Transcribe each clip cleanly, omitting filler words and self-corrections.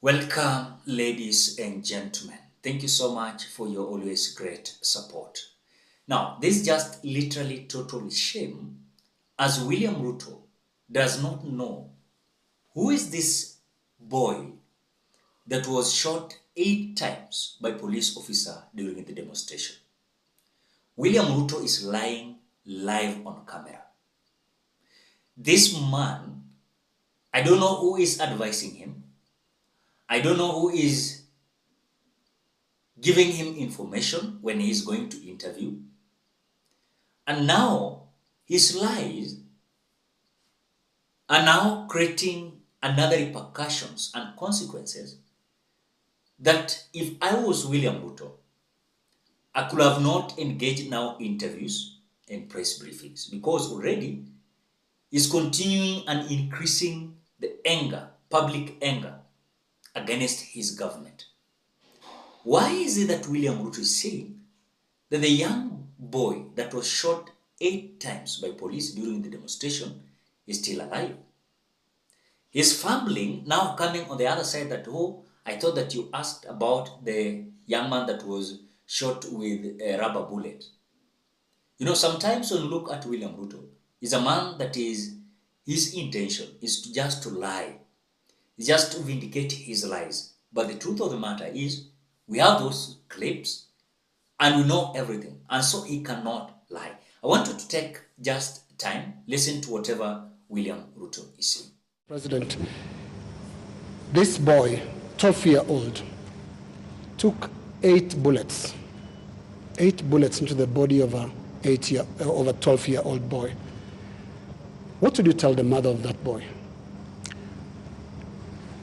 Welcome, ladies and gentlemen. Thank you so much for your always great support. Now, this is just literally total shame as William Ruto does not know who is this boy that was shot 8 times by police officer during the demonstration. William Ruto is lying live on camera. This man, I don't know who is advising him. I don't know who is giving him information when he is going to interview. And now his lies are now creating another repercussions and consequences that if I was William Ruto, I could have not engaged now interviews and press briefings because already is continuing and increasing the anger, public anger against his government. Why is it that William Ruto is saying that the young boy that was shot 8 times by police during the demonstration is still alive? His family now coming on the other side that, oh, I thought that you asked about the young man that was shot with a rubber bullet. You know, sometimes when you look at William Ruto, he's a man that is, his intention is just to lie, just to vindicate his lies. But the truth of the matter is, we have those clips and we know everything. And so he cannot lie. I want you to take just time, listen to whatever William Ruto is saying. President, this boy, 12-year-old, took 8 bullets into the body of a 12-year-old boy. What would you tell the mother of that boy?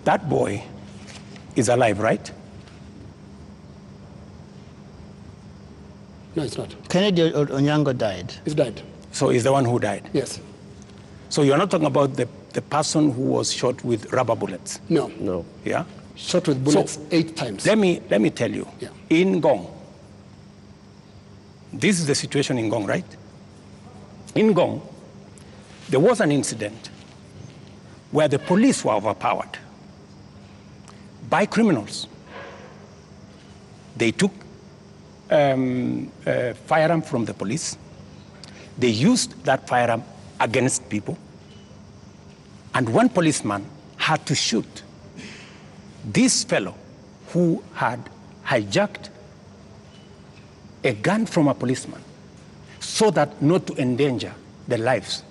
That boy is alive, right? No, it's not. Kennedy Onyango died. He's died. So he's the one who died? Yes. So you're not talking about the person who was shot with rubber bullets? No. No. Yeah? Shot with bullets 8 times. Let me tell you. Yeah. In Ngong, this is the situation in Ngong, right? In Ngong, there was an incident where the police were overpowered by criminals. They took a firearm from the police. They used that firearm against people. And one policeman had to shoot this fellow who had hijacked a gun from a policeman so that not to endanger the lives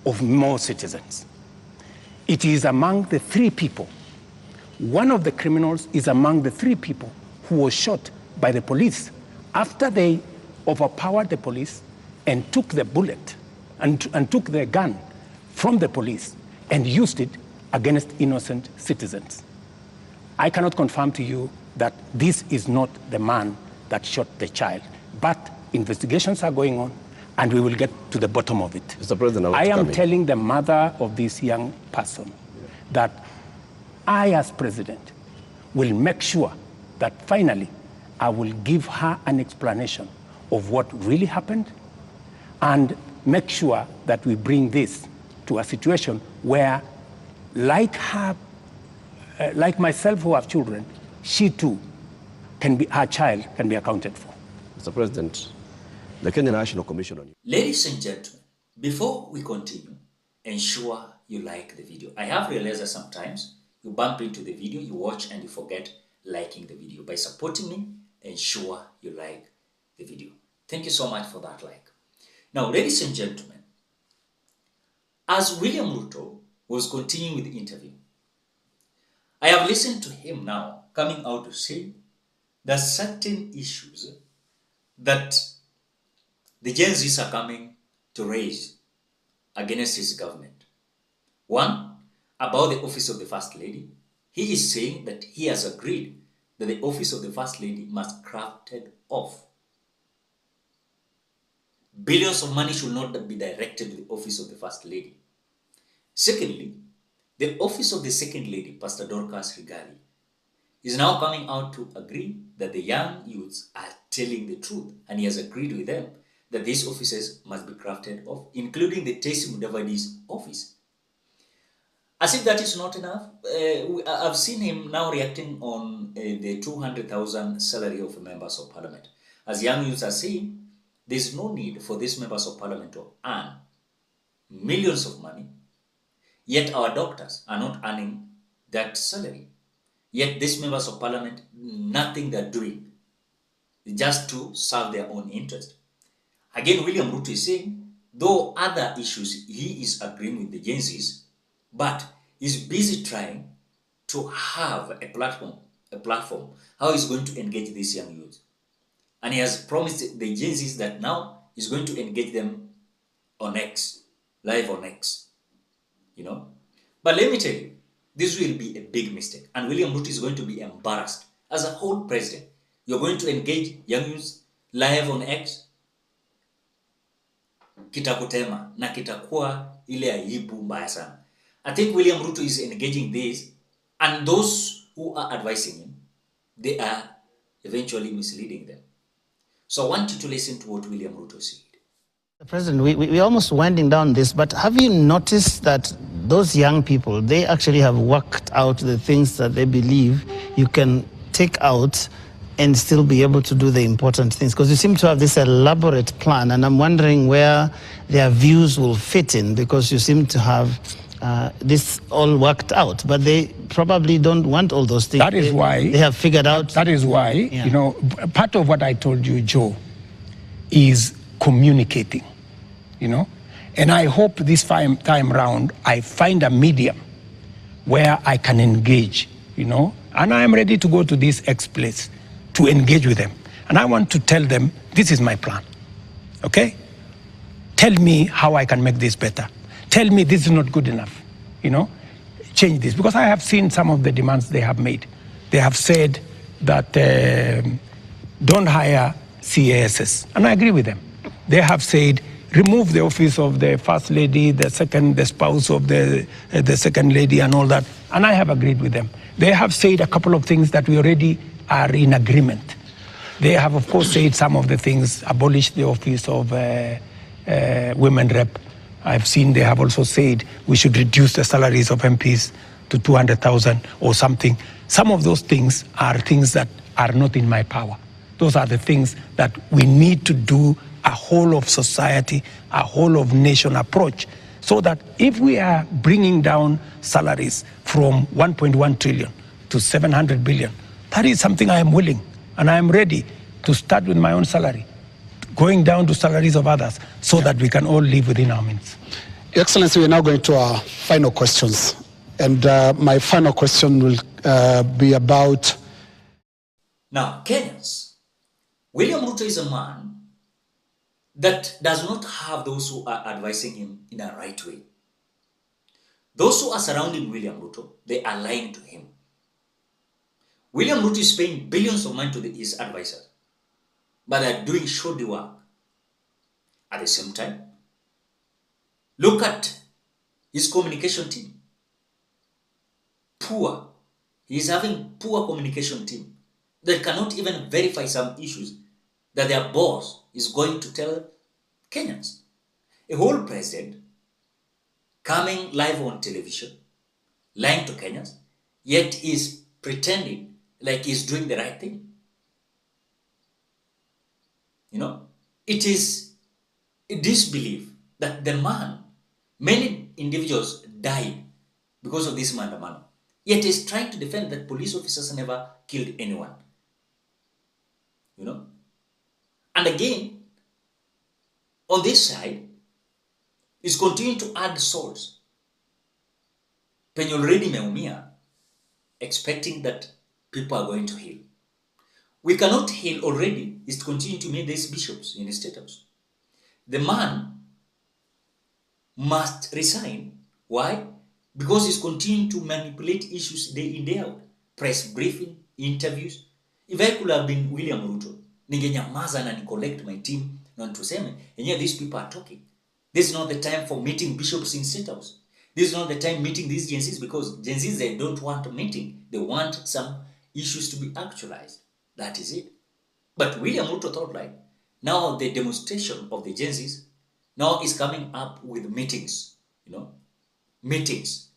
of more citizens. It is among the 3 people. One of the criminals is among the 3 people who was shot by the police after they overpowered the police and took the bullet and took the gun from the police and used it against innocent citizens. I cannot confirm to you that this is not the man that shot the child, but investigations are going on and we will get to the bottom of it. Mr. President, I am telling the mother of this young person that I, as president, will make sure that finally I will give her an explanation of what really happened and make sure that we bring this to a situation where, like her, like myself who have children, she too can be, her child can be accounted for. Mr. President, the Kenya National Commission on... Ladies and gentlemen, before we continue, ensure you like the video. I have realized that sometimes you bump into the video, you watch and you forget liking the video. By supporting me, ensure you like the video. Thank you so much for that like. Now, ladies and gentlemen, as William Ruto was continuing with the interview, I have listened to him now coming out to say there are certain issues that the Gen Zs are coming to raise against his government. One, about the office of the First Lady. He is saying that he has agreed that the office of the First Lady must be crafted off. Billions of money should not be directed to the office of the First Lady. Secondly, the office of the Second Lady, Pastor Dorcas Rigali, is now coming out to agree that the young youths are telling the truth, and he has agreed with them that these offices must be crafted off, including the Tesi Mudavadi's office. As if that is not enough, I've seen him now reacting on the 200,000 salary of members of parliament. As young youths are saying, there's no need for these members of parliament to earn millions of money, yet our doctors are not earning that salary. Yet these members of parliament, nothing they're doing, just to serve their own interest. Again, William Ruto is saying, though other issues he is agreeing with the Gen Zs, but he's busy trying to have a platform, how he's going to engage these young youth. And he has promised the Gen Zs that now he's going to engage them on X, live on X, But let me tell you, this will be a big mistake. And William Ruto is going to be embarrassed. As a whole president, you're going to engage young youth live on X, kitakutema na kitakuwa ile aibu mbaya sana. I think William Ruto is engaging this, and those who are advising him, they are eventually misleading them. So I want you to listen to what William Ruto said. President, we're almost winding down this, but have you noticed that those young people, they actually have worked out the things that they believe you can take out and still be able to do the important things? Because you seem to have this elaborate plan, and I'm wondering where their views will fit in, because you seem to have this all worked out, but they probably don't want all those things. That is why they have figured out. That is why, part of what I told you, Joe, is communicating, and I hope this time round I find a medium where I can engage, and I am ready to go to this X place to engage with them, and I want to tell them this is my plan. Okay, tell me how I can make this better. Tell me this is not good enough, change this, because I have seen some of the demands they have made. They have said that don't hire CASs, and I agree with them. They have said remove the office of the first lady, the spouse of the second lady, and all that, and I have agreed with them. They have said a couple of things that we already are in agreement. They have, of course, said some of the things, abolish the office of women rep. I've seen they have also said we should reduce the salaries of MPs to 200,000 or something. Some of those things are things that are not in my power. Those are the things that we need to do, a whole of society, a whole of nation approach, so that if we are bringing down salaries from 1.1 trillion to 700 billion, that is something I am willing, and I am ready to start with my own salary, going down to salaries of others, so that we can all live within our means. Your Excellency, we're now going to our final questions. And my final question will be about... Now, Kenyans, William Ruto is a man that does not have those who are advising him in a right way. Those who are surrounding William Ruto, they are lying to him. William Ruto is paying billions of money to his advisors, but they are doing shoddy work. At the same time, look at his communication team. Poor. He is having poor communication team that cannot even verify some issues that their boss is going to tell Kenyans. A whole president coming live on television, lying to Kenyans, yet is pretending like he's doing the right thing. It is a disbelief that the man, many individuals died because of this man, yet he's trying to defend that police officers never killed anyone. And again, on this side, is continuing to add souls. Penye already meumia, expecting that people are going to heal. We cannot heal already, is to continue to make these bishops in the Statehouse. The man must resign. Why? Because he's continuing to manipulate issues day in, day out. Press briefing, interviews. If I could have been William Ruto, ningenyamaza na collect my team na tuseme, and yet these people are talking. This is not the time for meeting bishops in Statehouse. This is not the time meeting these Gen Zs, because Gen Zs, they don't want a meeting. They want some issues to be actualized. That is it. But William Ruto thought like, now the demonstration of the Gen Zs now is coming up with meetings, meetings.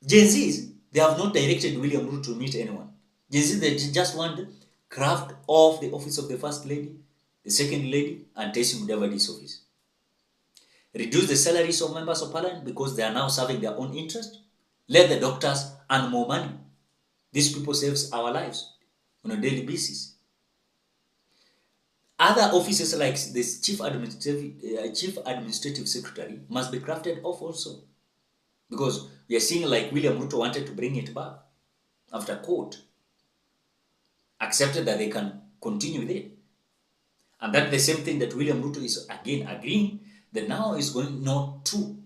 Gen Zs, they have not directed William Ruto to meet anyone. Gen Z, they just want to craft off the office of the First Lady, the Second Lady, and Tesi Mudavadi's office. Reduce the salaries of members of parliament because they are now serving their own interest. Let the doctors earn more money. These people save our lives on a daily basis. Other offices like this chief administrative secretary must be crafted off also. Because we are seeing like William Ruto wanted to bring it back after court accepted that they can continue with it. And that's the same thing that William Ruto is again agreeing that now is going not to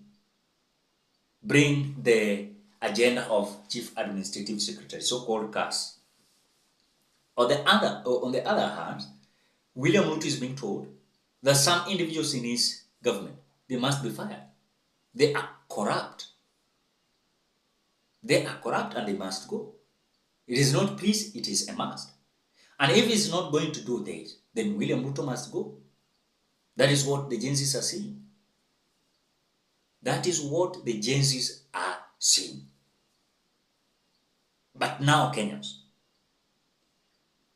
bring the agenda of Chief Administrative Secretary, so-called CAS. On the other hand, William Ruto is being told that some individuals in his government, they must be fired. They are corrupt. They are corrupt and they must go. It is not please, it is a must. And if he's not going to do this, then William Ruto must go. That is what the Gen Zs are saying. That is what the Gen Zs are saying. But now, Kenyans,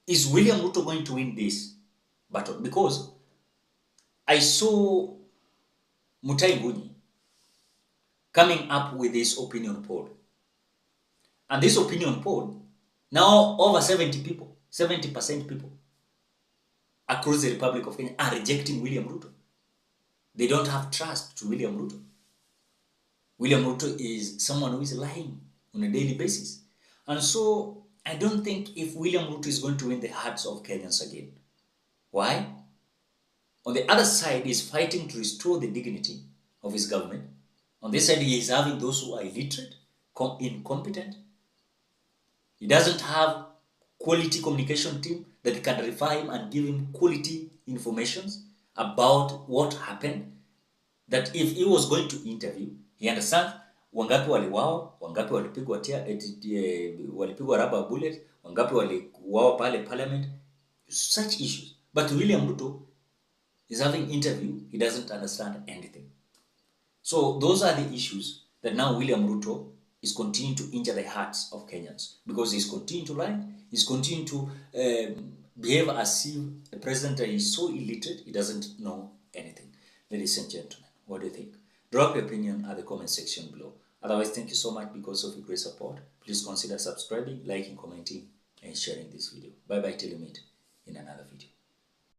is William Ruto going to win this battle? Because I saw Mutai Nguni coming up with this opinion poll. And this opinion poll, now over 70% people across the Republic of Kenya are rejecting William Ruto. They don't have trust to William Ruto. William Ruto is someone who is lying on a daily basis. And so I don't think if William Ruto is going to win the hearts of Kenyans again. Why? On the other side, he's fighting to restore the dignity of his government. On this side, he is having those who are illiterate, incompetent. He doesn't have quality communication team that can refer him and give him quality information about what happened. That if he was going to interview, he understands wangapi waliwao, wangapi walipigwa rubber bullet, wangapi waliwao pale parliament, such issues. But William Ruto is having interview, he doesn't understand anything. So those are the issues that now William Ruto is continuing to injure the hearts of Kenyans because he's continuing to lie, he's continuing to behave as if the president is so illiterate, he doesn't know anything. Ladies and gentlemen, what do you think? Drop your opinion at the comment section below. Otherwise, thank you so much because of your great support. Please consider subscribing, liking, commenting, and sharing this video. Bye-bye till you meet in another video.